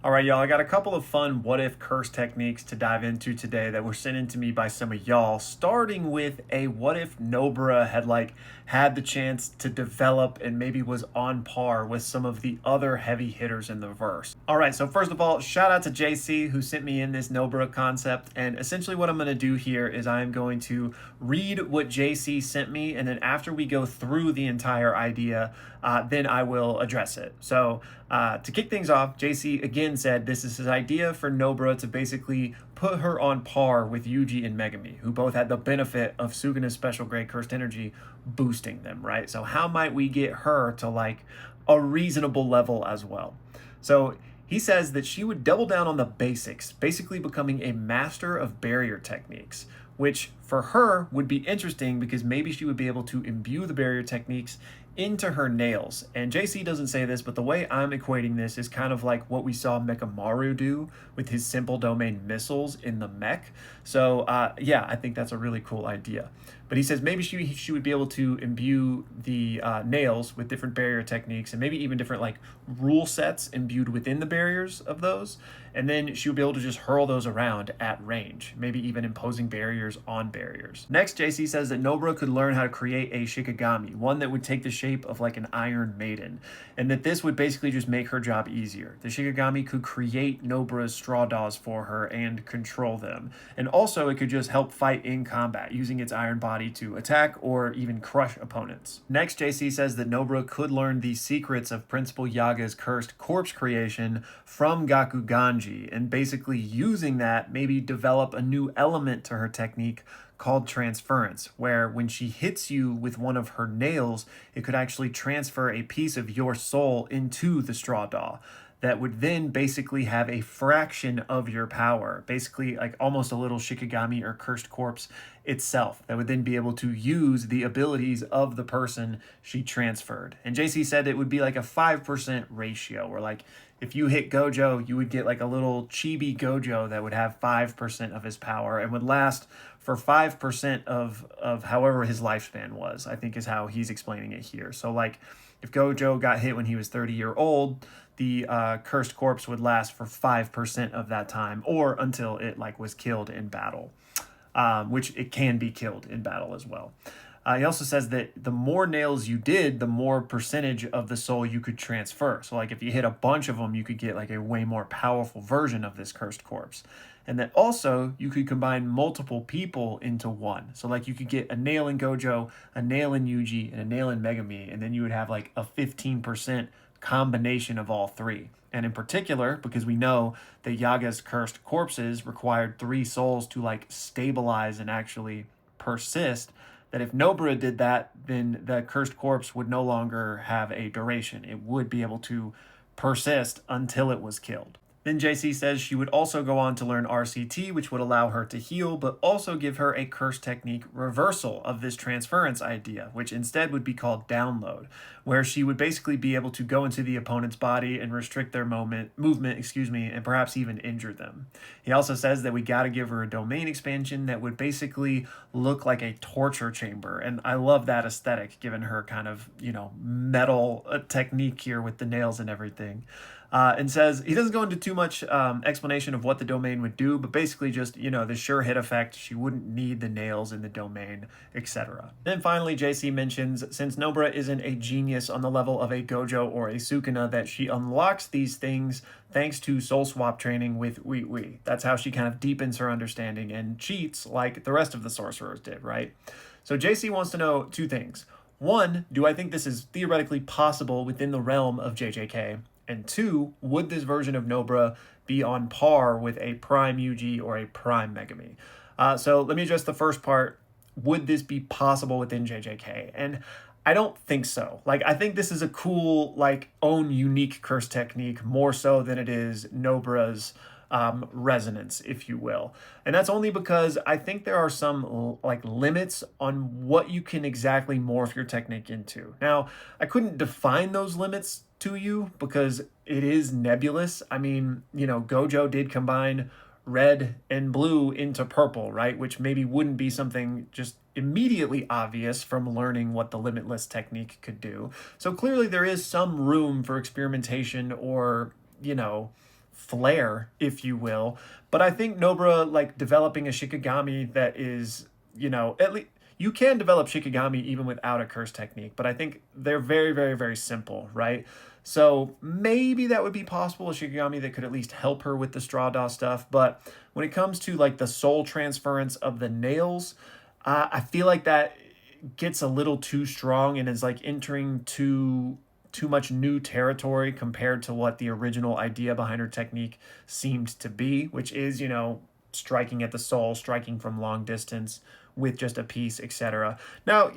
All right, y'all, I got a couple of fun what if curse techniques to dive into today that were sent in to me by some of y'all, starting with a what if Nobara had had the chance to develop and maybe was on par with some of the other heavy hitters in the verse. All right, so first of all, shout out to JC who sent me in this Nobara concept, and essentially what I'm going to do here is I'm going to read what JC sent me, and then after we go through the entire idea, then I will address it. So to kick things off, JC again said this is his idea for Nobara to basically put her on par with Yuji and Megami, who both had the benefit of Suguna's special grade cursed energy boosting them, right? So how might we get her to a reasonable level as well? So he says that she would double down on the basics, basically becoming a master of barrier techniques, which for her would be interesting because maybe she would be able to imbue the barrier techniques into her nails. And JC doesn't say this, but the way I'm equating this is kind of like what we saw Mekamaru do with his simple domain missiles in the mech. So yeah, I think that's a really cool idea. But he says maybe she would be able to imbue the nails with different barrier techniques and maybe even different rule sets imbued within the barriers of those. And then she would be able to just hurl those around at range, maybe even imposing barriers on barriers. Next, JC says that Nobara could learn how to create a Shikigami, one that would take the shape of an Iron Maiden, and that this would basically just make her job easier. The Shikigami could create Nobara's straw dolls for her and control them. And also it could just help fight in combat, using its iron body to attack or even crush opponents. Next, JC says that Nobara could learn the secrets of Principal Yaga's cursed corpse creation from Gakuganji, and basically using that, maybe develop a new element to her technique called transference, where when she hits you with one of her nails, it could actually transfer a piece of your soul into the straw doll that would then basically have a fraction of your power, basically almost a little Shikigami or cursed corpse itself, that would then be able to use the abilities of the person she transferred. And JC said it would be like a 5% ratio, where if you hit Gojo, you would get a little chibi Gojo that would have 5% of his power and would last for 5% of however his lifespan was, I think is how he's explaining it here. So if Gojo got hit when he was 30-year-old, the cursed corpse would last for 5% of that time, or until it was killed in battle, which it can be killed in battle as well. He also says that the more nails you did, the more percentage of the soul you could transfer. So if you hit a bunch of them, you could get a way more powerful version of this cursed corpse. And that also you could combine multiple people into one. So you could get a nail in Gojo, a nail in Yuji, and a nail in Megami, and then you would have a 15% combination of all three. And in particular, because we know that Yaga's cursed corpses required 3 souls to stabilize and actually persist, that if Nobara did that, then the cursed corpse would no longer have a duration. It would be able to persist until it was killed. Then JC says she would also go on to learn RCT, which would allow her to heal, but also give her a curse technique reversal of this transference idea, which instead would be called download, where she would basically be able to go into the opponent's body and restrict their movement, and perhaps even injure them. He also says that we got to give her a domain expansion that would basically look like a torture chamber, and I love that aesthetic, given her kind of, metal technique here with the nails and everything. And says he doesn't go into too much explanation of what the domain would do, but basically just, the sure hit effect. She wouldn't need the nails in the domain, etc. Then finally, JC mentions since Nobara isn't a genius on the level of a Gojo or a Sukuna, that she unlocks these things thanks to soul swap training with Wee. That's how she kind of deepens her understanding and cheats like the rest of the sorcerers did, right? So JC wants to know 2 things. 1, do I think this is theoretically possible within the realm of JJK? And 2, would this version of Nobara be on par with a Prime Yuji or a Prime Megami? So let me address the first part. Would this be possible within JJK? And I don't think so. I think this is a cool, own unique curse technique, more so than it is Nobara's resonance, if you will. And that's only because I think there are some limits on what you can exactly morph your technique into. Now, I couldn't define those limits to you because it is nebulous. I mean, Gojo did combine red and blue into purple, right? Which maybe wouldn't be something just immediately obvious from learning what the limitless technique could do. So clearly there is some room for experimentation or, flair, if you will. But I think Nobara, like developing a Shikigami that is, at least you can develop Shikigami even without a curse technique, but I think they're very, very, very simple, right? So maybe that would be possible, a Shikigami that could at least help her with the straw dot stuff. But when it comes to like the soul transference of the nails, I feel like that gets a little too strong and is like entering too much new territory compared to what the original idea behind her technique seemed to be, which is, striking at the soul, striking from long distance with just a piece, etc. Now,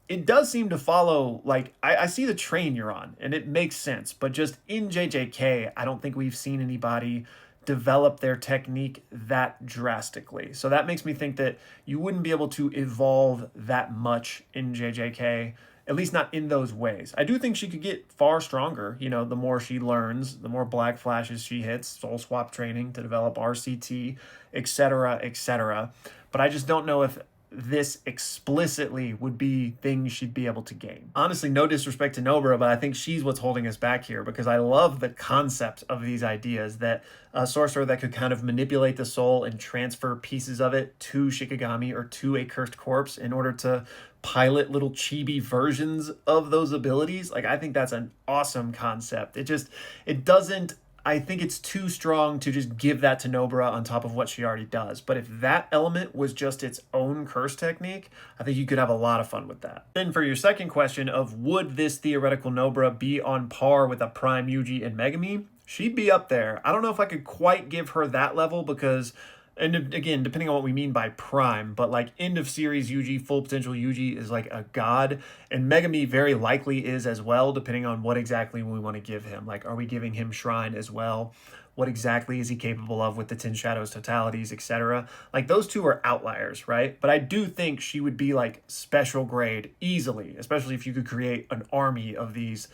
it does seem to follow, like, I see the train you're on, and it makes sense, but just in JJK, I don't think we've seen anybody develop their technique that drastically. So that makes me think that you wouldn't be able to evolve that much in JJK, at least not in those ways. I do think she could get far stronger, the more she learns, the more black flashes she hits, soul swap training to develop RCT, etc., etc. But I just don't know if this explicitly would be things she'd be able to gain. Honestly, no disrespect to Nobara, but I think she's what's holding us back here, because I love the concept of these ideas that a sorcerer that could kind of manipulate the soul and transfer pieces of it to Shikigami or to a cursed corpse in order to pilot little chibi versions of those abilities. Like, I think that's an awesome concept. It doesn't, I think it's too strong to just give that to Nobara on top of what she already does. But if that element was just its own curse technique, I think you could have a lot of fun with that. Then for your second question of would this theoretical Nobara be on par with a Prime Yuji and Megami, she'd be up there. I don't know if I could quite give her that level because, and again, depending on what we mean by prime, but like end of series Yuji, full potential Yuji is like a god, and Megami very likely is as well, depending on what exactly we want to give him. Like, are we giving him Shrine as well? What exactly is he capable of with the 10 Shadows totalities, etc.? Like, those two are outliers, right? But I do think she would be like special grade easily, especially if you could create an army of these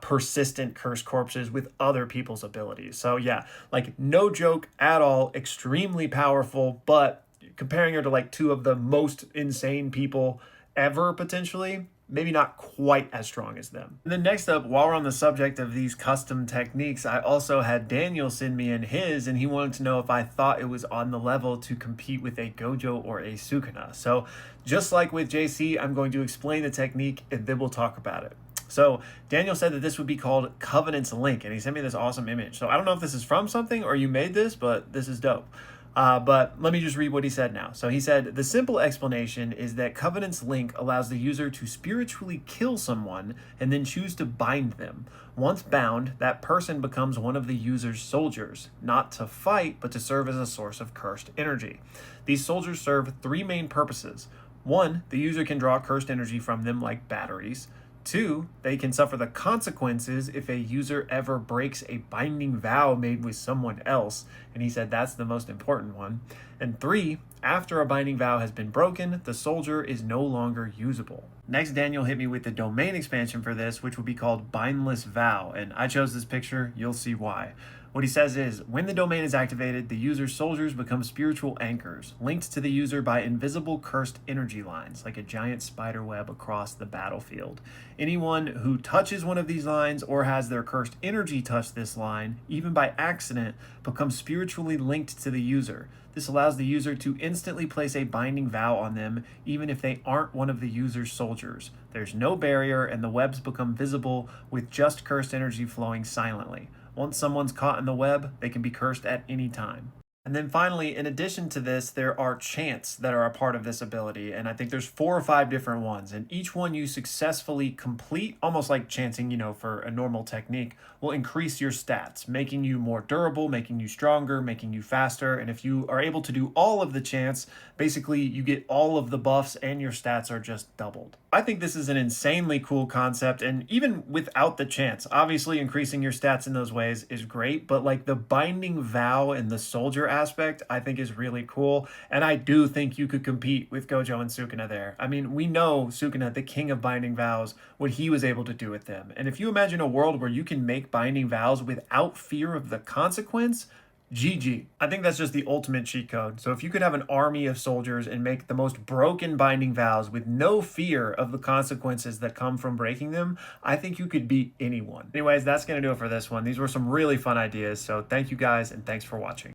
persistent cursed corpses with other people's abilities. So yeah, like no joke at all, extremely powerful, but comparing her to like two of the most insane people ever potentially, maybe not quite as strong as them. And then next up, while we're on the subject of these custom techniques, I also had Daniel send me in his, and he wanted to know if I thought it was on the level to compete with a Gojo or a Sukuna. So just like with JC, I'm going to explain the technique and then we'll talk about it. So Daniel said that this would be called Covenant's Link, and he sent me this awesome image. So I don't know if this is from something or you made this, but this is dope. But let me just read what he said now. So he said, the simple explanation is that Covenant's Link allows the user to spiritually kill someone and then choose to bind them. Once bound, that person becomes one of the user's soldiers, not to fight, but to serve as a source of cursed energy. These soldiers serve three main purposes. One, the user can draw cursed energy from them like batteries. Two, they can suffer the consequences if a user ever breaks a binding vow made with someone else, and he said that's the most important one. And three, after a binding vow has been broken, the soldier is no longer usable. Next, Daniel hit me with the domain expansion for this, which would be called Bindless Vow, and I chose this picture, you'll see why. What he says is, when the domain is activated, the user's soldiers become spiritual anchors, linked to the user by invisible cursed energy lines, like a giant spider web across the battlefield. Anyone who touches one of these lines or has their cursed energy touch this line, even by accident, becomes spiritually linked to the user. This allows the user to instantly place a binding vow on them, even if they aren't one of the user's soldiers. There's no barrier, and the webs become visible with just cursed energy flowing silently. Once someone's caught in the web, they can be cursed at any time. And then finally, in addition to this, there are chants that are a part of this ability, and I think there's 4 or 5 different ones, and each one you successfully complete, almost like chanting, for a normal technique, will increase your stats, making you more durable, making you stronger, making you faster, and if you are able to do all of the chants, basically you get all of the buffs and your stats are just doubled. I think this is an insanely cool concept, and even without the chants, obviously increasing your stats in those ways is great, but like the binding vow and the soldier aspect I think is really cool, and I do think you could compete with Gojo and Sukuna there. I mean, we know Sukuna, the king of binding vows, what he was able to do with them, and if you imagine a world where you can make binding vows without fear of the consequence, GG. I think that's just the ultimate cheat code. So if you could have an army of soldiers and make the most broken binding vows with no fear of the consequences that come from breaking them, I think you could beat anyone. Anyways, that's going to do it for this one. These were some really fun ideas. So thank you guys and thanks for watching.